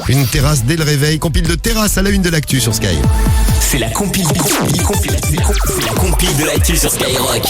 Une terrasse dès le réveil, compile de terrasse à la une de l'actu sur Sky. C'est la compile de l'actu sur Skyrock.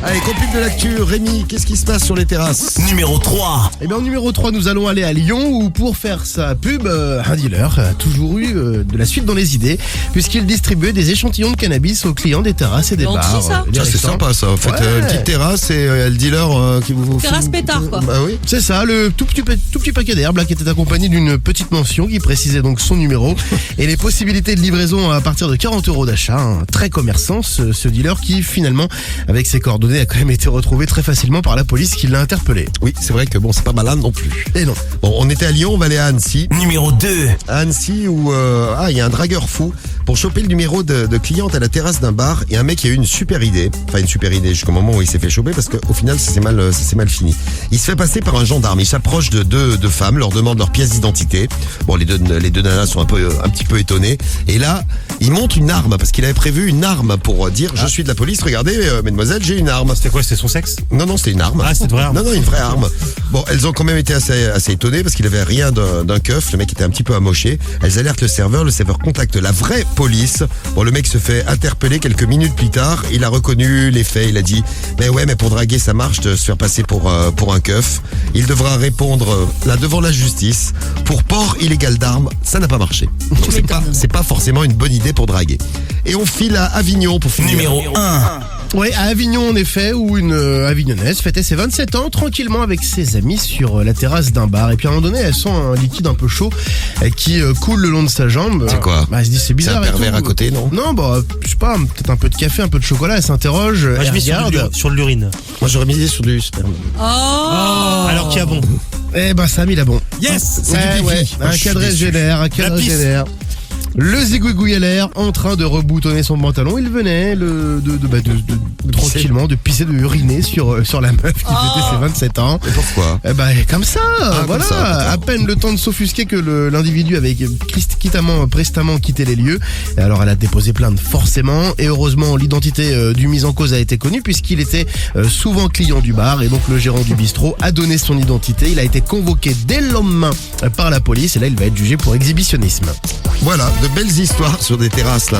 Allez, compile de l'actu, Rémi, qu'est-ce qui se passe sur les terrasses ? Numéro 3. Eh bien, en numéro 3, nous allons aller à Lyon où pour faire sa pub, un dealer a toujours eu de la suite dans les idées puisqu'il distribuait des échantillons de cannabis aux clients des terrasses et des Gentil, bars. ça. des Ah, c'est restaurants. sympa ça, en fait, Ouais. une petite terrasse et le dealer qui vous... Terrasse pétard, quoi. Bah oui. C'est ça, le tout petit paquet d'herbe là, qui était accompagné d'une petite mention qui précisait donc son numéro et les possibilités de livraison à partir de 40 € d'achat. Un très commerçant, ce dealer qui finalement, avec ses coordonnées, a quand même été retrouvé très facilement par la police qui l'a interpellé. Oui, c'est vrai que bon, c'est pas malin non plus. Et non. Bon, on était à Lyon, on va aller à Annecy. Numéro 2. À Annecy où il y a un dragueur fou pour choper le numéro de cliente à la terrasse d'un bar et un mec qui a eu une super idée, jusqu'au moment où il s'est fait choper parce qu'au final ça s'est mal fini. Il se fait passer par un gendarme, il s'approche de deux femmes, leur demande leur pièce d'identité. Bon, les deux nanas sont un petit peu étonnées et là il monte une arme parce qu'il avait prévu une arme pour dire je suis de la police, regardez mesdemoiselle, j'ai une arme. C'était quoi, c'était son sexe? Non, c'était une arme. Ah, c'était une vraie arme. Non, une vraie arme. Bon, elles ont quand même été assez étonnées parce qu'il avait rien d'un keuf. Le mec était un petit peu amoché. Elles alertent le serveur contacte la vraie police. Bon, le mec se fait interpeller quelques minutes plus tard. Il a reconnu les faits. Il a dit, mais pour draguer, ça marche de se faire passer pour un keuf. Il devra répondre là devant la justice. Pour port illégal d'armes, ça n'a pas marché. Donc c'est pas forcément une bonne idée pour draguer. Et on file à Avignon pour finir. Numéro 1. Oui, à Avignon en effet, où une Avignonnaise fêtait ses 27 ans tranquillement avec ses amis sur la terrasse d'un bar. Et puis à un moment donné, elle sent un liquide un peu chaud qui coule le long de sa jambe. C'est quoi ? Elle se dit c'est C'est bizarre. un pervers et tout. à côté, non ? Non, je sais pas, peut-être un peu de café, un peu de chocolat. Elle s'interroge, Moi, elle je mets regarde. sur de l'urine. Moi, j'aurais misé sur du sperme. Alors qu'il y a bon. Eh ben, ça a mis la bon. Yes! Ouais, un je suis cadre déçu. génère, un La cadre pisse. génère. Le zigouigouille à l'air, en train de reboutonner son pantalon, il venait tranquillement de pisser, de uriner sur la meuf qui fêtait ses 27 ans. Et pourquoi ? Eh ben, comme ça, voilà. comme ça, À peine le temps de s'offusquer que l'individu avait prestamment quitté les lieux. Et alors, elle a déposé plainte forcément. Et heureusement, l'identité du mis en cause a été connue puisqu'il était souvent client du bar. Et donc, le gérant du bistrot a donné son identité. Il a été convoqué dès le lendemain par la police. Et là, il va être jugé pour exhibitionnisme. Voilà, de belles histoires sur des terrasses là.